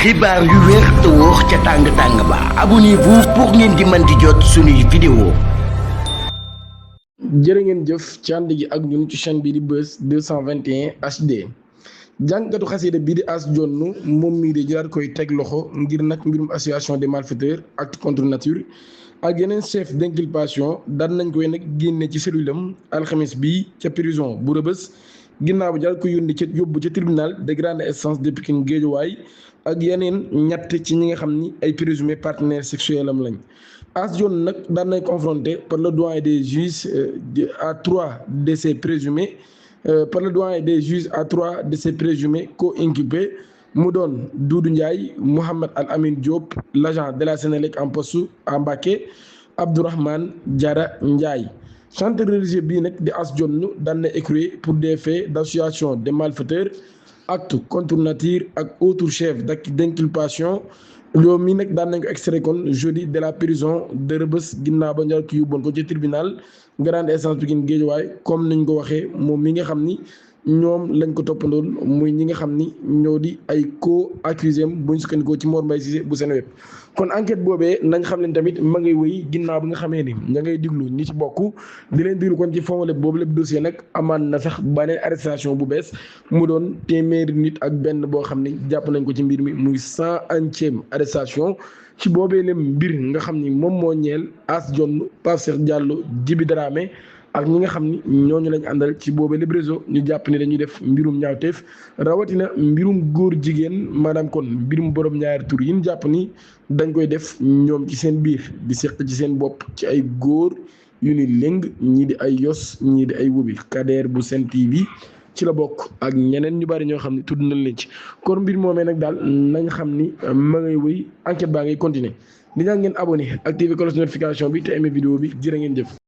xibaar yu wér te wóor ca tàng ba abonnez-vous pour ngeen di mën di jot suñuy vidéo. jërë ngeen jëf ci ànd gi ak ñun ci chaîne bi di Buzz 221 HD jàngkatu xasida bii di As Jonn moom mii di jëlaat koy teg loxo ngir nag mbirum association des malfaiteurs acte contre nature ak yeneen chef d'inculpation daan nañ koy nag génne ci cellule am alxames bi ca prison bu Rebeuss ginnaaw bi daal ko yónni ca yóbbu ca tribunal de grande instance de Pikine Guédiawaye ak yeneen ñett ci ñi nga xam ni ay présumés partenaires sexuels am lañ. As Jonn nag daan nañ confronté par le doyen des juges à trois de ces présumés co-inculpés mu doon Doudou Ndiaye Mouhamed Al Amin Diop l'agent de la Sénélec en poste à Mbacké Abdourahmane Diarra Ndiaye. chanteur religieux bii nag di As Jonn daan na écroué pour des faits d'association de malfaiteurs acte contre nature ak autres chefs d'inculpation loolu mii nag daan nañ ko extrait kon jeudi de la prison de Rebeuss ginnaaw ba njëkk yóbboon ko ci tribunal grande instance Pikine Guédiawaye comme niñ ko waxee moom mi nga xam ni ñoom lañ ko toppandoon muy ñi nga xam ni ñoo di ay co-accusé buñ sukkandikoo ci Mor Mbaye Cissé bu Seneweb. kon enquête boobee nañ xam leen tamit ma ngay wéy ginnaaw bi nga xamee ni ña ngay diglu ñi ci bokk di leen diglu kon ci fond lépp boobu lépp dossier nag amaan na sax beneen arrestation bu bees mu doon téeméeri nit ak benn boo xam ni jàpp nañ ko ci mbir mi muy 101e arrestation ci boobee lem mbir nga xam ni moom moo ñeel As Jonn Pape Cheikh Diallo Djiby Dramé ak ñi nga xam ni ñooñu lañ àndal ci boobee lépp réseau ñu jàpp ni dañuy def mbirum ñaawteef rawatina mbirum góor jigéen maanaam kon mbirum borom ñaari tur yi ñu jàpp ni dañ koy def ñoom ci seen biir di seq ci seen bopp ci ay góor yu ni lëng ñii di ay yos ñii di ay wubi Kader bu Sen TV ci la bokk ak ñeneen ñu bari ñoo xam ne tudd nañ leen ci kon mbir moomee nag daal nañ xam ni ma ngay wëy enquête baa ngay continuer di ñaan ngeen abonné activer cloche notification bi te aimé vidéo bi jërë ngeen jëf.